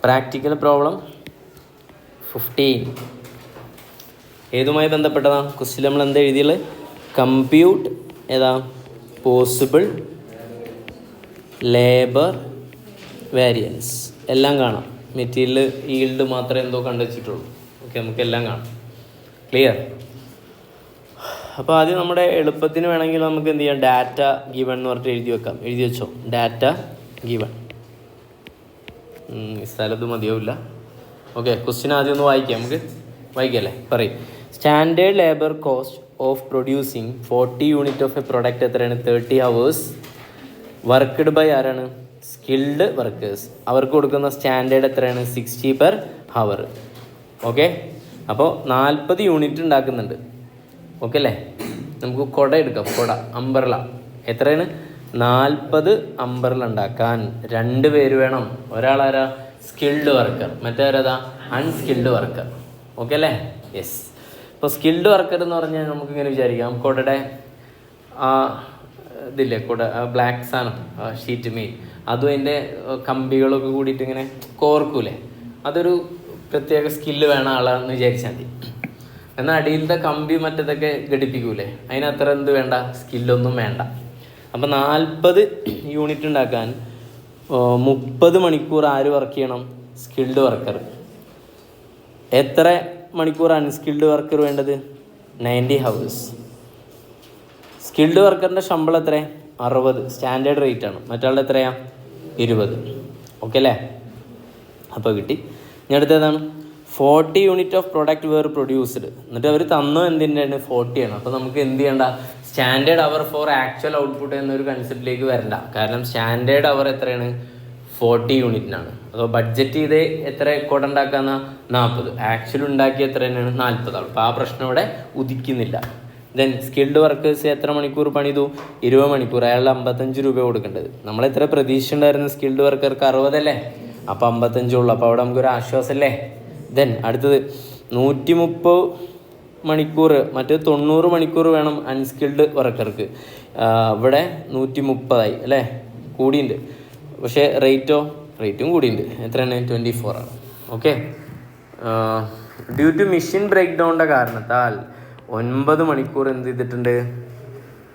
Practical problem 15 ഏതുമായി ബന്ധപ്പെട്ടതാണ്? Question നമ്മൾ എന്താ എഴുതിയുള്ളത്? കമ്പ്യൂട്ട് ഏതാ പോസിബിൾ ലേബർ വേരിയൻസ് എല്ലാം കാണാം. മെറ്റീരിയൽ ഈൽഡ് മാത്രമേ എന്തോ കണ്ടുവച്ചിട്ടുള്ളൂ. ഓക്കെ, നമുക്കെല്ലാം കാണാം. ക്ലിയർ? അപ്പോൾ ആദ്യം നമ്മുടെ എളുപ്പത്തിന് വേണമെങ്കിൽ നമുക്ക് എന്ത് ചെയ്യാം, ഡാറ്റ ഗിവൺ എന്ന് പറഞ്ഞിട്ട് എഴുതി വെക്കാം. എഴുതി വെച്ചോ, ഡാറ്റ ഗിവൺ. സ്ഥലത്ത് മതിയാവില്ല. ഓക്കെ, ക്വസ്റ്റ്യൻ ആദ്യം ഒന്ന് വായിക്കാം. നമുക്ക് വായിക്കല്ലേ? പറയും. Standard labour cost of producing 40 unit of A product എത്രയാണ്? 30 hours. വർക്ക്ഡ് ബൈ ആരാണ്? Skilled workers. അവർക്ക് കൊടുക്കുന്ന സ്റ്റാൻഡേർഡ് എത്രയാണ്? 60 per hour. ഓക്കെ, അപ്പോൾ 40 യൂണിറ്റ് ഉണ്ടാക്കുന്നുണ്ട്. ഓക്കെ അല്ലേ? നമുക്ക് കുട എടുക്കാം. കുട, അംബ്രല. എത്രയാണ്? 40 അംബ്രല ഉണ്ടാക്കാൻ 2 പേര് വേണം. ഒരാളാരാ? Skilled worker. മറ്റേതാ? Unskilled worker. ഓക്കെ അല്ലേ? യെസ്. ഇപ്പോൾ സ്കിൽഡ് വർക്കർ എന്ന് പറഞ്ഞാൽ നമുക്കിങ്ങനെ വിചാരിക്കാം, കുടയുടെ ഇതില്ലേ, കുട ബ്ലാക്ക് സാധനം, ഷീറ്റ് മെയിൻ, അതും അതിൻ്റെ കമ്പികളൊക്കെ കൂടിയിട്ട് ഇങ്ങനെ കോർക്കൂലേ, അതൊരു പ്രത്യേക സ്കില്ല് വേണ ആളാണെന്ന് വിചാരിച്ചാൽ മതി. എന്നാൽ അടിയിലത്തെ കമ്പി മറ്റേതൊക്കെ ഘടിപ്പിക്കൂലേ, അതിനത്ര എന്ത് വേണ്ട? സ്കില്ലൊന്നും വേണ്ട. അപ്പം 40 യൂണിറ്റ് ഉണ്ടാക്കാൻ 30 മണിക്കൂർ ആര് വർക്ക് ചെയ്യണം? Skilled worker. എത്ര മണിക്കൂർ അൺസ്കിൽഡ് വർക്കർ വേണ്ടത്? 90 hours. സ്കിൽഡ് വർക്കറിൻ്റെ ശമ്പളം എത്ര? 60. സ്റ്റാൻഡേർഡ് റേറ്റ് ആണ്. മറ്റാളുടെ എത്രയാ? 20. ഓക്കെ അല്ലേ? അപ്പോൾ കിട്ടി. ഇനി അടുത്തേതാണ്? 40 unit of product were produced. എന്നിട്ട് അവർ തന്നു എന്തിൻ്റെയാണ്? 40 ആണ്. അപ്പോൾ നമുക്ക് എന്ത് ചെയ്യണ്ട? സ്റ്റാൻഡേർഡ് അവർ ഫോർ ആക്ച്വൽ ഔട്ട്പുട്ട് എന്നൊരു കൺസെപ്റ്റിലേക്ക് വരണ്ട. കാരണം സ്റ്റാൻഡേർഡ് അവർ എത്രയാണ്? 40 യൂണിറ്റിനാണ്. അപ്പോൾ ബഡ്ജറ്റ് ചെയ്ത് എത്ര കുട ഉണ്ടാക്കാന്ന? 40. ആക്ച്വൽ ഉണ്ടാക്കി എത്ര തന്നെയാണ്? 40 ആണ്. അപ്പോൾ ആ പ്രശ്നം ഇവിടെ ഉദിക്കുന്നില്ല. ദെൻ സ്കിൽഡ് വർക്കേഴ്സ് എത്ര മണിക്കൂർ പണിതു? 20 മണിക്കൂർ. അയാളുടെ 55 രൂപ കൊടുക്കേണ്ടത്. നമ്മളെത്ര പ്രതീക്ഷ ഉണ്ടായിരുന്നു? സ്കിൽഡ് വർക്കർക്ക് 60 അല്ലേ? അപ്പോൾ 55 ഉള്ളൂ. അപ്പോൾ അവിടെ നമുക്കൊരു ആശ്വാസമല്ലേ? ദെൻ അടുത്തത് 130 മണിക്കൂർ, മറ്റേത് 90 മണിക്കൂർ വേണം അൺസ്കിൽഡ് വർക്കർക്ക്. ഇവിടെ 130 അല്ലേ? കൂടിയുണ്ട്. പക്ഷേ റേറ്റും കൂടിയുണ്ട്. എത്രയാണ്? 24 ആണ്. Okay. Due to machine break ഡൗണിൻ്റെ കാരണത്താൽ 9 മണിക്കൂർ എന്ത് ചെയ്തിട്ടുണ്ട്?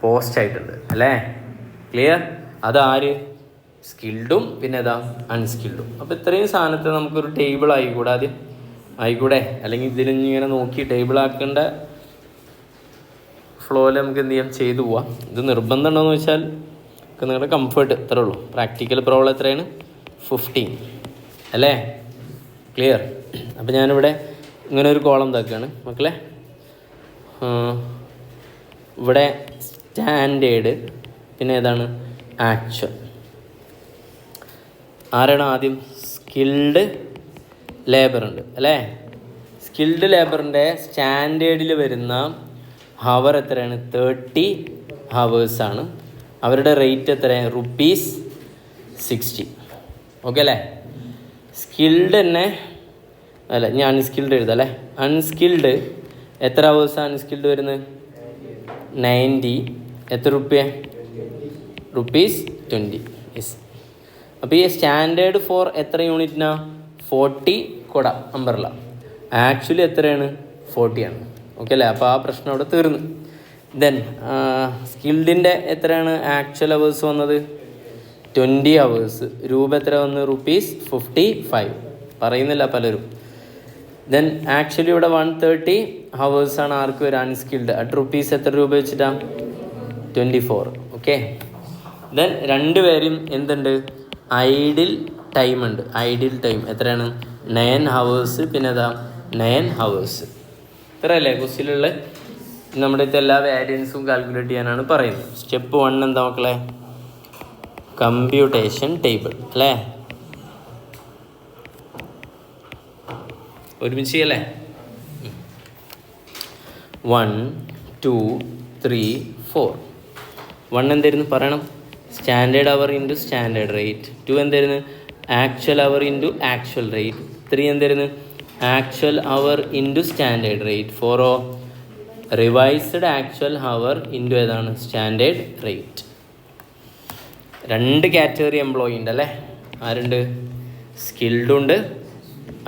പോസ്റ്റ് ആയിട്ടുണ്ട് അല്ലേ? ക്ലിയർ? അതാര്? സ്കിൽഡും പിന്നെ ഏതാ? അൺസ്കിൽഡും. അപ്പോൾ ഇത്രയും സാധനത്തെ നമുക്കൊരു ടേബിൾ ആയിക്കൂടെ? ആദ്യം ആയിക്കൂടെ? അല്ലെങ്കിൽ ഇതിലിങ്ങനെ നോക്കി ടേബിൾ ആക്കേണ്ട ഫ്ലോയിൽ നമുക്ക് എന്ത് ചെയ്യാം? ചെയ്തു പോവാം. ഇത് നിർബന്ധം ഉണ്ടോയെന്ന് വെച്ചാൽ നിങ്ങളുടെ കംഫർട്ട് ഇത്രേ ഉള്ളൂ. പ്രാക്ടിക്കൽ പ്രോബ്ലം എത്രയാണ്? 15 അല്ലേ? ക്ലിയർ? അപ്പോൾ ഞാനിവിടെ ഇങ്ങനെ ഒരു കോളം ഇതാക്കുകയാണ് മക്കളെ. ഇവിടെ സ്റ്റാൻഡേർഡ് പിന്നെ ഏതാണ്? ആക്ച്വൽ. ആരാണ് ആദ്യം? സ്കിൽഡ് ലേബർ ഉണ്ട് അല്ലേ? സ്കിൽഡ് ലേബറിൻ്റെ സ്റ്റാൻഡേർഡിൽ വരുന്ന ഹവർ എത്രയാണ്? 30 hours ആണ്. അവരുടെ റേറ്റ് എത്രയാണ്? ₹60. ഓക്കെ അല്ലേ? സ്കിൽഡ് തന്നെ അല്ല, ഞാൻ അൺസ്കിൽഡ് എഴുതാം അല്ലേ? അൺസ്കിൽഡ് എത്ര ഹവേഴ്സാണ് അൺസ്കിൽഡ് വരുന്നത്? 90. എത്ര റുപ്യ? ₹20. യെസ്. അപ്പോൾ ഈ സ്റ്റാൻഡേർഡ് ഫോർ എത്ര യൂണിറ്റിനാ? 40 കുട അംബ്രല. ആക്ച്വലി എത്രയാണ്? 40 ആണ്. ഓക്കെ അല്ലേ? അപ്പോൾ ആ പ്രശ്നം അവിടെ തീർന്നു. ദെൻ സ്കിൽഡിൻ്റെ എത്രയാണ് ആക്ച്വൽ അവേഴ്സ് വന്നത്? 20 hours. രൂപ എത്ര വന്ന്? ₹55. പറയുന്നില്ല പലരും. ദെൻ ആക്ച്വലി ഇവിടെ 130 hours ആണ് ആർക്ക് വരും? അൺസ്കിൽഡ്. അറ്റ് റുപ്പീസ് എത്ര രൂപ വെച്ചിട്ടാണ്? 24. ഓക്കെ. ദെൻ 2 പേരും എന്തുണ്ട്? ഐഡിൽ ടൈം ഉണ്ട്. ഐഡിൽ ടൈം എത്രയാണ്? 9 hours. പിന്നെ ഏതാ? 9 hours. ഇത്രയല്ലേ ക്വസ്റ്റ്യനിലുള്ള? നമ്മുടെ ഇത് എല്ലാ വാരിയൻസും കാൽക്കുലേറ്റ് ചെയ്യാനാണ് പറയുന്നത്. സ്റ്റെപ്പ് 1 എന്താ മക്കളെ? കമ്പ്യൂട്ടേഷൻ ടേബിൾ അല്ലേ? ഒരുമിച്ച് ചെയ്യല്ലേ? 1 2 3 4. 1 എന്തായിരുന്നു പറയണം? Standard hour into standard rate. 2 എന്തായിരുന്നു? Actual hour into actual rate. 3 എന്തായിരുന്നു? Actual hour into standard rate. 4 revised actual hour into ഏതാണ്? Standard rate. 2 കാറ്റഗറി എംപ്ലോയി ഉണ്ട് അല്ലേ? ആരുണ്ട്? സ്കിൽഡും ഉണ്ട്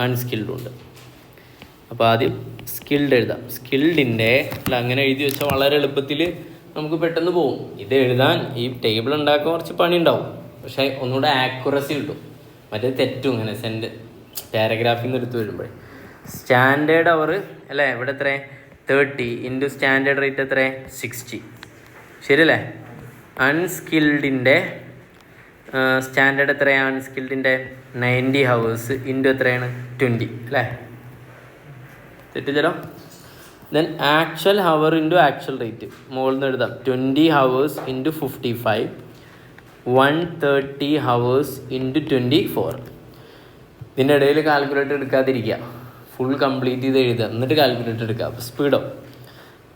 അൺസ്കിൽഡും ഉണ്ട്. അപ്പോൾ ആദ്യം സ്കിൽഡ് എഴുതാം. സ്കിൽഡിൻ്റെ അങ്ങനെ എഴുതി വെച്ചാൽ വളരെ എളുപ്പത്തിൽ നമുക്ക് പെട്ടെന്ന് പോകും. ഇത് എഴുതാൻ ഈ ടേബിൾ ഉണ്ടാക്കാൻ കുറച്ച് പണി ഉണ്ടാവും, പക്ഷേ ഒന്നുകൂടെ ആക്യുറസി കിട്ടും. മറ്റേ തെറ്റും ഇങ്ങനെ പാരഗ്രാഫിൽ നിന്ന് എടുത്ത് വരുമ്പോഴേ. സ്റ്റാൻഡേർഡ് അവർ അല്ലേ, ഇവിടെ എത്ര 30 ഇൻറ്റു സ്റ്റാൻഡേർഡ് റേറ്റ് എത്ര 60, ശരിയല്ലേ? അൺസ്കിൽഡിൻ്റെ സ്റ്റാൻഡേർഡ് എത്രയാണ്? അൺസ്കിൽഡിൻ്റെ 90 ഹവേഴ്സ് ഇൻറ്റു എത്രയാണ് 20 അല്ലേ? തെറ്റിച്ചല്ലോ. Then actual hour into actual rate മുകളിൽ നിന്ന് എഴുതാം. 20 ഹവേഴ്സ് ഇൻറ്റു 55, 130 ഹവേഴ്സ് ഇൻറ്റു 24. ഇതിൻ്റെ ഇടയിൽ കാൽക്കുലേറ്റർ എടുക്കാതിരിക്കുക, ഫുൾ കംപ്ലീറ്റ് ചെയ്ത് എഴുതുക, എന്നിട്ട് കാൽക്കുലേറ്റർ എടുക്കുക. അപ്പോൾ സ്പീഡോ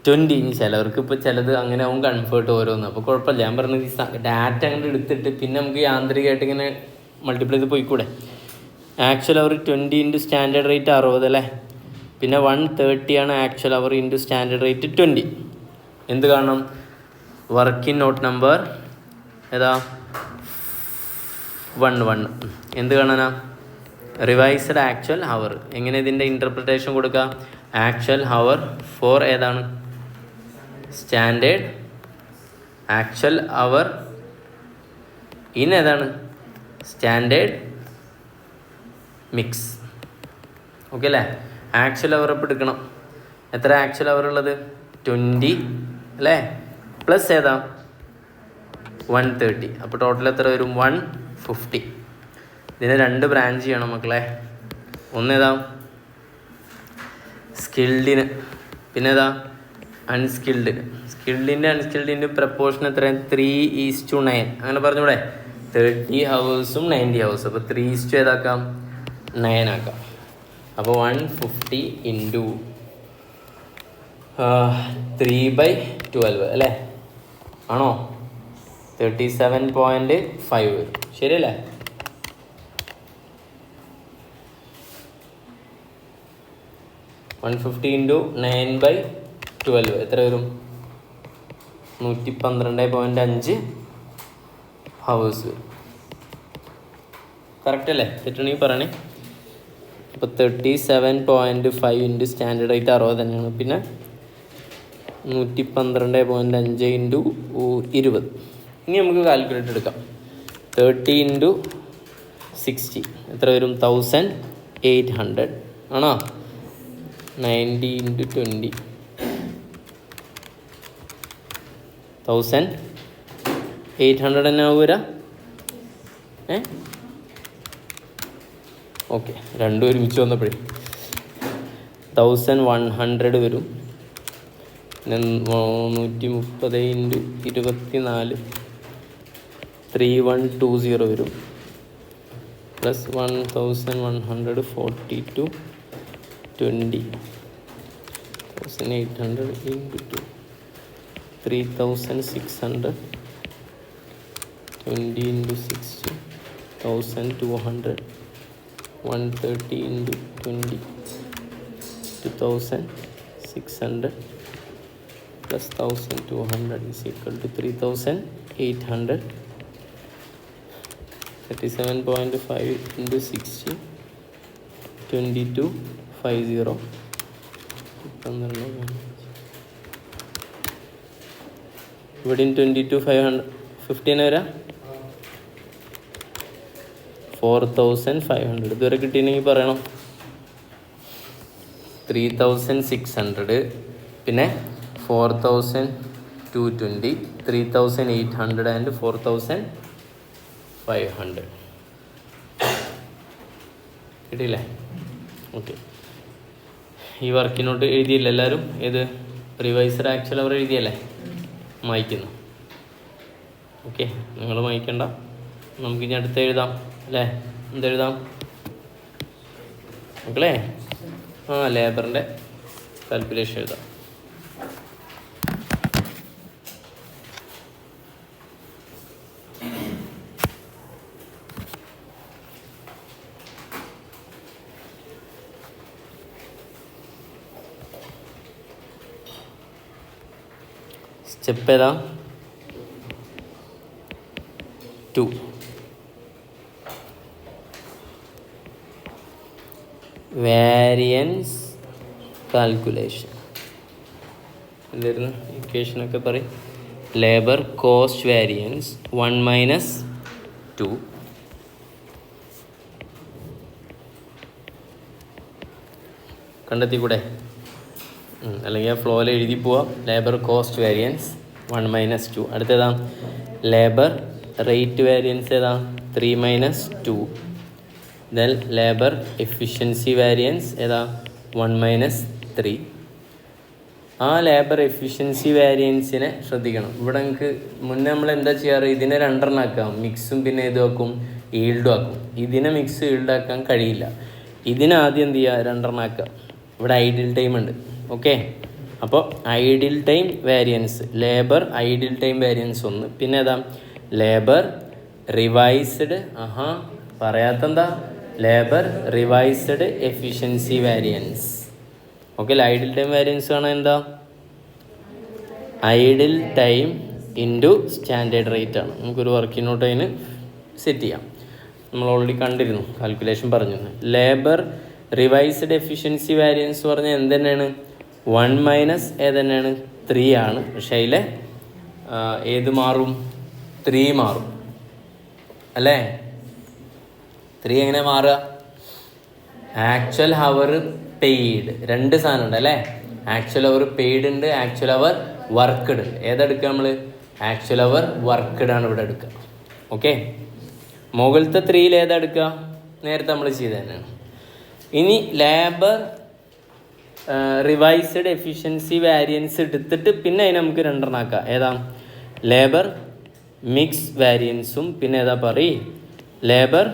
20. ഇനി ചിലവർക്ക് ഇപ്പോൾ ചിലത് അങ്ങനെ ആവും കൺഫേർട്ട് ഓരോന്ന്, അപ്പോൾ കുഴപ്പമില്ല. ഞാൻ പറഞ്ഞത് ഈ ഡാറ്റ അങ്ങനെ എടുത്തിട്ട് പിന്നെ നമുക്ക് യാന്ത്രികമായിട്ട് ഇങ്ങനെ മൾട്ടിപ്ലൈ ചെയ്ത് പോയിക്കൂടെ. ആക്ച്വൽ അവർ 20 ഇൻറ്റു സ്റ്റാൻഡേർഡ് റേറ്റ് 60 അല്ലേ? പിന്നെ 130 ആണ് actual hour into standard rate 20. എന്ത് കാണണം? വർക്കിംഗ് നോട്ട് നമ്പർ ഏതാ? 1. എന്ത് കാണാനാ? Revised actual hour. എങ്ങനെ ഇതിൻ്റെ ഇൻ്റർപ്രിട്ടേഷൻ കൊടുക്കുക? ആക്ച്വൽ ഹവർ ഫോർ ഏതാണ്? സ്റ്റാൻഡേർഡ്. ആക്ച്വൽ അവർ ഇൻ ഏതാണ്? Standard mix. ഓക്കെ അല്ലേ? ആക്ച്വൽ അവർ ഇപ്പോൾ എടുക്കണം. എത്ര ആക്ച്വൽ അവർ ഉള്ളത്? 20 അല്ലേ? പ്ലസ് ഏതാ? 130. അപ്പോൾ ടോട്ടൽ എത്ര വരും? 150. ഇതിന് 2 ബ്രാഞ്ച് ചെയ്യണം മക്കളെ. ഒന്നേതാ? സ്കിൽഡിന്, പിന്നെ ഏതാ? അൺസ്കിൽഡിന്. സ്കിൽഡിൻ്റെ അൺസ്കിൽഡിൻ്റെ പ്രപ്പോർഷൻ എത്രയാണ്? 3:9. അങ്ങനെ പറഞ്ഞൂടെ? 30 ഹവേഴ്സും 90 ഹവേഴ്സും. അപ്പോൾ 3 ഏതാക്കാം? 9 ആക്കാം. അപ്പോൾ 150 ഇൻറ്റു 3/12 അല്ലേ? ആണോ? 37.5 വരും, ശരിയല്ലേ? $150 ഇൻറ്റു 9/12 എത്ര വരും? 112.5 ഹവേഴ്സ് വരും. കറക്റ്റ് അല്ലേ? തെറ്റണെങ്കിൽ പറയണേ. അപ്പോൾ 37.5 ഇൻറ്റു സ്റ്റാൻഡേർഡ് റേറ്റ് 60 തന്നെയാണ്. പിന്നെ 112.5 ഇൻറ്റു 20. ഇനി നമുക്ക് കാൽക്കുലേറ്റ് എടുക്കാം. 30 ഇൻറ്റു 60 എത്ര വരും? 1800 ആണോ? 90 ഇൻറ്റു 20 1800 തന്നെ ആവുക. ഓക്കെ, രണ്ടും ഒരുമിച്ച് വന്നപ്പോഴേ 1100 വരും. പിന്നെ 130 ഇൻറ്റു 24 3120 വരും. Plus 1100 42 20 1800 into 2 3600 20 into 60 1200 130 into 20 2600 plus 1200 is equal to 3800. 37.5 into 60 2250. ഇവിടെ 22,550 വരാം. 4500 ഇതുവരെ കിട്ടിയിട്ടുണ്ടെങ്കിൽ പറയണം. 3600 പിന്നെ 4220 3800 and 4500 കിട്ടിയില്ലേ? ഓക്കെ, ഈ വർക്കിനോട്ട് എഴുതിയില്ല എല്ലാവരും? ഏത് റിവൈസർ ആക്ച്വൽ അവർ എഴുതിയല്ലേ? മായ്ക്കുന്നു. ഓക്കെ, നിങ്ങൾ മായ്ക്കണ്ട, നമുക്കിനി അടുത്ത് എഴുതാം അല്ലേ? എന്തെഴുതാം മക്കളെ? ലേബറിൻ്റെ കാൽക്കുലേഷൻ എഴുതാം. സ്റ്റെപ്പ് ഏതാ? 2. Variance calculation. എന്തായിരുന്നു ഇക്വേഷനൊക്കെ പറയും? ലേബർ കോസ്റ്റ് വാരിയൻസ് 1 - 2 കണ്ടെത്തി കൂടെ, അല്ലെങ്കിൽ ആ ഫ്ലോയിൽ എഴുതി പോവാം. Labour cost variance 1 - 2. അടുത്തേതാ? ലേബർ റേറ്റ് വാരിയൻസ് ഏതാ? 3 - 2. ദെൻ ലേബർ എഫിഷ്യൻസി വാരിയൻസ് ഏതാ? 1 - 3. ആ ലേബർ എഫിഷ്യൻസി വാരിയൻസിനെ ശ്രദ്ധിക്കണം. ഇവിടെ നമുക്ക് മുന്നേ നമ്മൾ എന്താ ചെയ്യാറ്? ഇതിനെ രണ്ടെണ്ണമാക്കാം, മിക്സും പിന്നെ ഇതാക്കും ഈൽഡും ആക്കും. ഇതിനെ മിക്സ് ഈൽഡാക്കാൻ കഴിയില്ല. ഇതിനാദ്യം എന്ത് ചെയ്യുക? രണ്ടെണ്ണമാക്കുക. ഇവിടെ ഐഡിൽ ടൈം ഉണ്ട്. ഓക്കെ, അപ്പോൾ idle time variance, labour idle time variance 1. പിന്നെ ഏതാ? ലേബർ റിവൈസ്ഡ്, പറയാത്തെന്താ? Labour revised efficiency variance. Okay, idle time variance കാണാൻ എന്താ? Idle time into standard rate ആണ്. നമുക്കൊരു വർക്കിംഗ് നോട്ട് അതിന് സെറ്റ് ചെയ്യാം. നമ്മൾ ഓൾറെഡി കണ്ടിരുന്നു, കാൽക്കുലേഷൻ പറഞ്ഞു. ലേബർ റിവൈസ്ഡ് എഫിഷ്യൻസി വാരിയൻസ് പറഞ്ഞാൽ എന്ത് തന്നെയാണ്? 1 - ഏതന്നെയാണ്? 3 ആണ്. പക്ഷേ അതിലെ ഏത് മാറും? 3 മാറും അല്ലേ? 3 എങ്ങനെ മാറുക? ആക്ച്വൽ ഹവർ പെയ്ഡ്, രണ്ട് സാധനം ഉണ്ട് അല്ലേ? ആക്ച്വൽ അവർ പെയ്ഡ് ഉണ്ട്, ആക്ച്വൽ അവർ വർക്ക്ഡ് ഉണ്ട്. ഏതെടുക്കുക നമ്മൾ? ആക്ച്വൽ അവർ വർക്ക്ഡ് ആണ് ഇവിടെ എടുക്കുക. ഓക്കെ, മുകളിലത്തെ 3 ഏതെടുക്കുക? നേരത്തെ നമ്മൾ ചെയ്ത് തന്നെയാണ്. ഇനി ലേബർ റിവൈസ്ഡ് എഫിഷ്യൻസി വാരിയൻസ് എടുത്തിട്ട് പിന്നെ അതിന് നമുക്ക് രണ്ടെണ്ണമാക്കാം. ഏതാ? ലേബർ മിക്സ് വാരിയൻസും പിന്നെ ഏതാ ലേബർ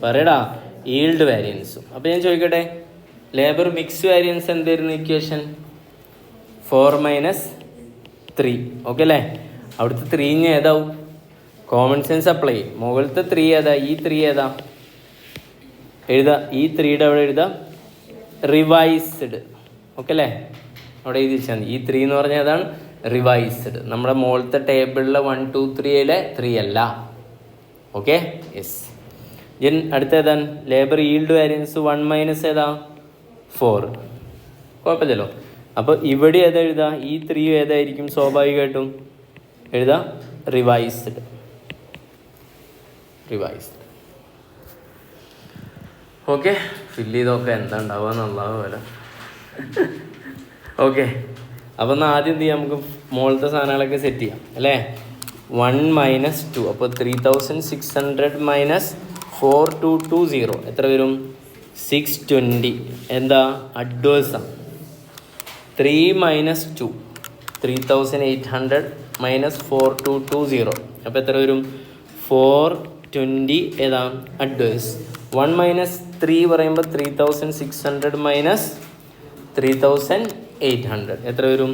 പറയടാ ഈൽഡ് വാരിയൻസും. അപ്പോൾ ഞാൻ ചോദിക്കട്ടെ, ലേബർ മിക്സ് വാരിയൻസ് എന്തായിരുന്നു ഇക്വേഷൻ? 4 - 3. ഓക്കെ അല്ലേ? അവിടുത്തെ 3 ഏതാവും? കോമൺ സെൻസ് അപ്ലൈ ചെയ്യും. മുകളിലത്തെ 3 ഏതാ? ഈ 3 ഏതാ? എഴുതാം. ഈ 3യുടെ അവിടെ എഴുതാം റിവൈസ്ഡ്. ഓക്കെ അല്ലേ? അവിടെ എഴുതി വെച്ചാൽ മതി. ഈ 3 എന്ന് പറഞ്ഞാൽ ഏതാണ്? റിവൈസ്ഡ്. നമ്മുടെ മുകളിലത്തെ ടേബിളിലെ 1, 2, 3യിലെ 3 അല്ല. Okay, yes. ദെൻ അടുത്ത ഏതാണ്? ലേബർ ഈൽഡ് വാരിയൻസ് 1 - ഏതാ? 4. കുഴപ്പമില്ലല്ലോ. അപ്പോൾ ഇവിടെ ഏതാ എഴുതാ? ഈ 3 ഏതായിരിക്കും? സ്വാഭാവികമായിട്ടും എഴുതാ റിവൈസ്ഡ്. ഓക്കെ, ഫില്ല് ചെയ്തൊക്കെ എന്താ ഉണ്ടാവുക എന്നുള്ളത് പോലെ. ഓക്കെ, അപ്പോൾ എന്നാൽ ആദ്യം എന്ത് ചെയ്യാം? നമുക്ക് മുകളിലത്തെ സാധനങ്ങളൊക്കെ സെറ്റ് ചെയ്യാം അല്ലേ? 1 - 2. അപ്പോൾ 3600 - 4220 എത്ര വരും? 620. എന്താ? അഡ്വേഴ്സാണ്. 3 - 2 3800 - 4220. അപ്പോൾ എത്ര വരും? 420. ഏതാ? അഡ്വേഴ്സ്. 1 - 3 പറയുമ്പോൾ 3600 - 3800 എത്ര വരും?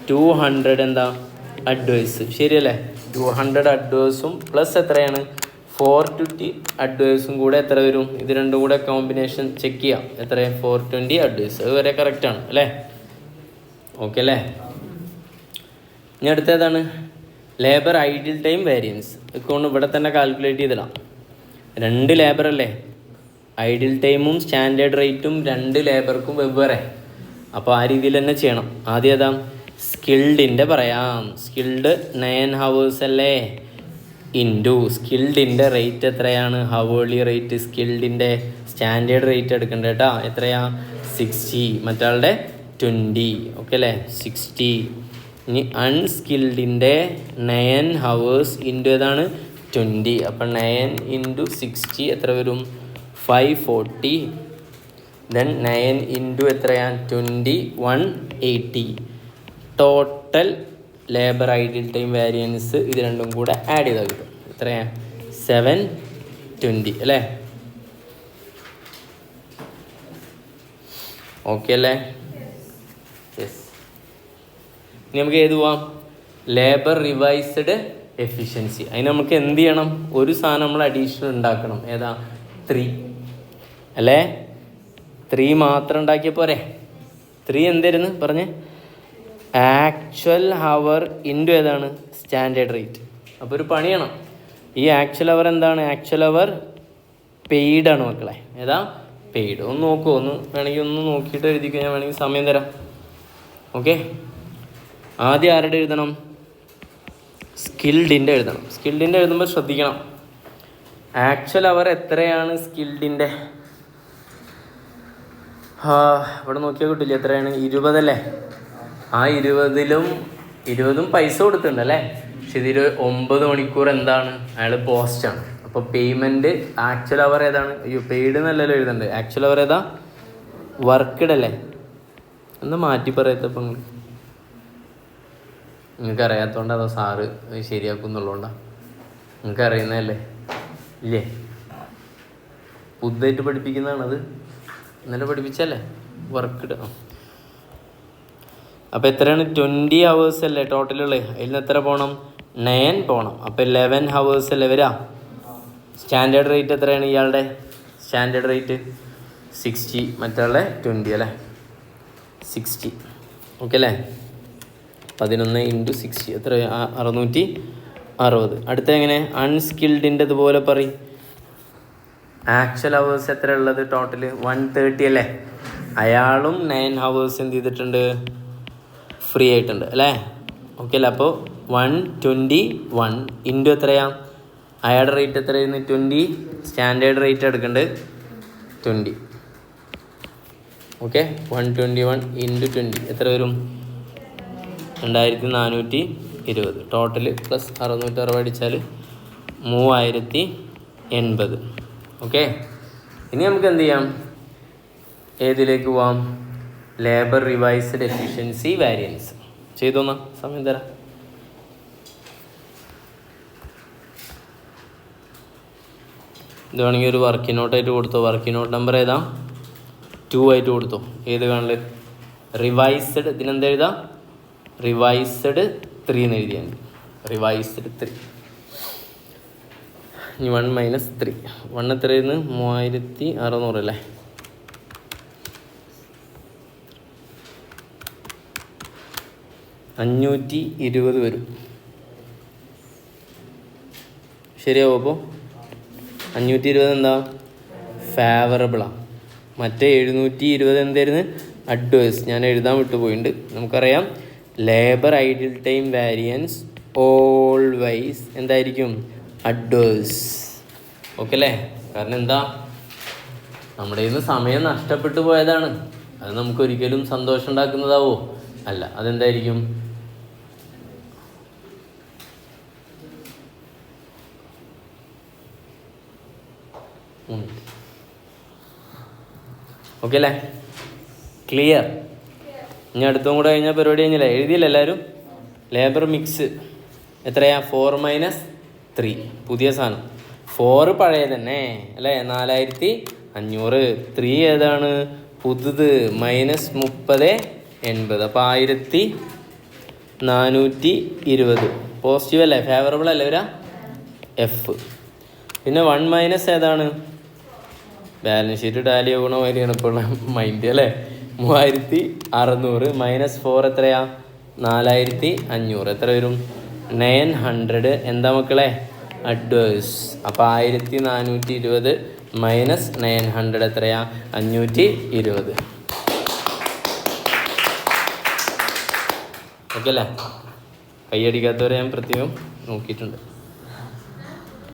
200. എന്താ? അഡ്വേഴ്സ്. ശരിയല്ലേ? 200 അഡ്വേഴ്സും പ്ലസ് എത്രയാണ്? 420 അഡ്വേഴ്സും കൂടെ എത്ര വരും? ഇത് രണ്ടും കൂടെ കോമ്പിനേഷൻ ചെക്ക് ചെയ്യാം. എത്ര? 420 അഡ്വേഴ്സ്. അത് വരെ കറക്റ്റാണ് അല്ലേ? ഓക്കെ അല്ലേ? ഇനി അടുത്തേതാണ്? Labour idle time variance. ഇതുകൊണ്ട് ഇവിടെ തന്നെ കാൽക്കുലേറ്റ് ചെയ്തിടാം. 2 ലേബർ അല്ലേ? ഐഡിൽ ടൈമും സ്റ്റാൻഡേർഡ് റേറ്റും 2 ലേബർക്കും വെവ്വേറെ. അപ്പോൾ ആ രീതിയിൽ തന്നെ ചെയ്യണം. ആദ്യം ഏതാ? സ്കിൽഡിൻ്റെ പറയാം. സ്കിൽഡ് 9 ഹവേഴ്സ് അല്ലേ? ഇൻറ്റു സ്കിൽഡിൻ്റെ റേറ്റ് എത്രയാണ്? ഹവേർലി റേറ്റ്. സ്കിൽഡിൻ്റെ സ്റ്റാൻഡേർഡ് റേറ്റ് എടുക്കണ്ട കേട്ടോ. എത്രയാ? 60. മറ്റാളുടെ 20. ഓക്കെ അല്ലേ? 60. ഇനി അൺസ്കിൽഡിൻ്റെ 9 ഹവേഴ്സ് ഇൻറ്റു ഏതാണ്? 20. അപ്പം 9 × 60 എത്ര വരും? 540. ദെൻ 9 ഇൻറ്റു എത്രയാണ്? 20 180. Total labour idle time variance ഇത് രണ്ടും കൂടെ ആഡ് ചെയ്താൽ കിട്ടും. എത്രയാണ്? 720 അല്ലേ? ഓക്കെ അല്ലേ? യെസ്. ഇനി നമുക്ക് ഏത് പോവാം? Labour revised efficiency. അതിന് നമുക്ക് എന്ത് ചെയ്യണം? ഒരു സാധനം നമ്മൾ അഡീഷണൽ ഉണ്ടാക്കണം. ഏതാ? 3 അല്ലേ? 3 മാത്രം ഉണ്ടാക്കിയ പോരെ? 3 എന്തായിരുന്നു പറഞ്ഞേ? ആക്ച്വൽ ഹവർ ഇൻറ്റു ഏതാണ്? Standard rate. അപ്പോൾ ഒരു പണിയണം. ഈ ആക്ച്വൽ അവർ എന്താണ്? ആക്ച്വൽ അവർ പെയ്ഡാണ് മക്കളെ. ഏതാ? പെയ്ഡ്. ഒന്ന് നോക്കുമോ? ഒന്ന് വേണമെങ്കിൽ ഒന്ന് നോക്കിയിട്ട് എഴുതിക്കോ, ഞാൻ വേണമെങ്കിൽ സമയം തരാം. ഓക്കെ, ആദ്യം ആരുടെ എഴുതണം? സ്കിൽഡിൻ്റെ എഴുതണം. സ്കിൽഡിൻ്റെ എഴുതുമ്പോൾ ശ്രദ്ധിക്കണം, ആക്ച്വൽ അവർ എത്രയാണ് സ്കിൽഡിൻ്റെ? ഇവിടെ നോക്കിയാൽ കിട്ടില്ല, എത്രയാണ്? 20 അല്ലേ? ആ 20ലും പൈസ കൊടുത്തിട്ടുണ്ട് അല്ലേ? പക്ഷെ ഇതിൽ 9 മണിക്കൂർ എന്താണ്? അയാൾ പോസ്റ്റാണ്. അപ്പോൾ പേയ്മെൻറ്റ് ആക്ച്വൽ അവർ ഏതാണ്? അയ്യോ, പെയ്ഡ് എന്നല്ലല്ലോ എഴുതണ്ടേ. ആക്ച്വൽ അവർ ഏതാ? വർക്ക്ഡ് അല്ലേ? ഒന്ന് മാറ്റി പറയത്തപ്പം നിങ്ങൾക്ക് അറിയാത്തതുകൊണ്ട് അതോ സാറ് ശരിയാക്കുന്നുള്ളതുകൊണ്ടാണ്? നിങ്ങൾക്ക് അറിയുന്നതല്ലേ? ഇല്ലേ? പുതുതായിട്ട് പഠിപ്പിക്കുന്നതാണത്, ഇന്നലെ പഠിപ്പിച്ചല്ലേ വർക്ക്ഡ്. അപ്പോൾ എത്രയാണ്? 20 hours അല്ലേ ടോട്ടലുള്ളത്? അതിൽ നിന്ന് എത്ര പോകണം? 9 പോകണം. അപ്പോൾ 11 hours അല്ലേ വരാ? സ്റ്റാൻഡേർഡ് റേറ്റ് എത്രയാണ് ഇയാളുടെ? സ്റ്റാൻഡേർഡ് റേറ്റ് 60, മറ്റുള്ള 20 അല്ലേ? 60. ഓക്കെ അല്ലേ? 11 × 60 എത്ര? 660. അടുത്ത എങ്ങനെ? അൺസ്കിൽഡിൻ്റെ ഇതുപോലെ പറയും. ആക്ച്വൽ അവേഴ്സ് എത്ര ഉള്ളത് ടോട്ടൽ? 130 അല്ലേ? അയാളും 9 hours എന്ത് ചെയ്തിട്ടുണ്ട്? ഫ്രീ ആയിട്ടുണ്ട് അല്ലേ? ഓക്കെ അല്ലേ? അപ്പോൾ 121 ഇൻറ്റു എത്രയാ? അയാളുടെ റേറ്റ് എത്രയായിരുന്നു? 20. സ്റ്റാൻഡേർഡ് റേറ്റ് എടുക്കേണ്ടത് 20. ഓക്കെ, 121 × 20 എത്ര വരും? 2420. ടോട്ടൽ പ്ലസ് 660 അടിച്ചാൽ 3080. ഓക്കെ, ഇനി നമുക്ക് എന്ത് ചെയ്യാം? ഏതിലേക്ക് പോവാം? ലേബർ റിവൈസ്ഡ് എഫിഷ്യൻസി വാരിയൻസ് ചെയ്തോന്നാ, സമയം തരാം. ഇത് വേണമെങ്കിൽ ഒരു വർക്കിംഗ് നോട്ടായിട്ട് കൊടുത്തോ. വർക്കിംഗ് നോട്ട് നമ്പർ ഏതാ? 2 ആയിട്ട് കൊടുത്തോ. ഏത് കാണല്? റിവൈസ്ഡ്. ഇതിനെന്താ എഴുതാം? റിവൈസ്ഡ് 3 എന്ന് എഴുതിയാൽ മതി. റിവൈസ്ഡ് 3. ഇനി 1 - 3. 1 എത്രയായിരുന്നു? 3600 അല്ലേ? $520 വരും. ശരിയാവും. അപ്പോൾ 520 എന്താ? ഫേവറബിളാണ്. മറ്റേ 720 എന്തായിരുന്നു? അഡ്വേഴ്സ്. ഞാൻ എഴുതാൻ വിട്ടുപോയിട്ടുണ്ട്. നമുക്കറിയാം labour idle time variance always എന്തായിരിക്കും? അഡ്വേഴ്സ്. ഓക്കെ അല്ലേ? കാരണം എന്താ? നമ്മുടെ കയ്യിൽ നിന്ന് സമയം നഷ്ടപ്പെട്ടു പോയതാണ്. അത് നമുക്കൊരിക്കലും സന്തോഷം ഉണ്ടാക്കുന്നതാവോ? അല്ല. അതെന്തായിരിക്കും? ഓക്കെ അല്ലേ? ക്ലിയർ? ഇനി അടുത്തും കൂടെ കഴിഞ്ഞാൽ പരിപാടി കഴിഞ്ഞില്ല. എഴുതിയില്ല എല്ലാവരും? ലേബർ മിക്സ് എത്രയാ? 4 - 3. പുതിയ സാധനം. 4 പഴയ തന്നെ അല്ലേ? 4500. 3 ഏതാണ്? പുതുത്. -3080. അപ്പോൾ 1420. പോസിറ്റീവ് അല്ലേ? ഫേവറബിൾ അല്ലേ വരാ? എഫ്. പിന്നെ 1 - ഏതാണ്? ബാലൻസ് ഷീറ്റ് ടാലി ആകണ മാതിരിയാണ് ഇപ്പോൾ മൈൻഡ് അല്ലേ? 3600 -4 എത്രയാ? 4500. എത്ര വരും? 900. എന്താ മക്കളെ? അഡ്വേഴ്സ്. അപ്പോൾ 1420 - 900 എത്രയാ? 520. ഓക്കെ അല്ലേ? കൈയടിക്കാത്തവരെ ഞാൻ പ്രത്യേകം നോക്കിയിട്ടുണ്ട്.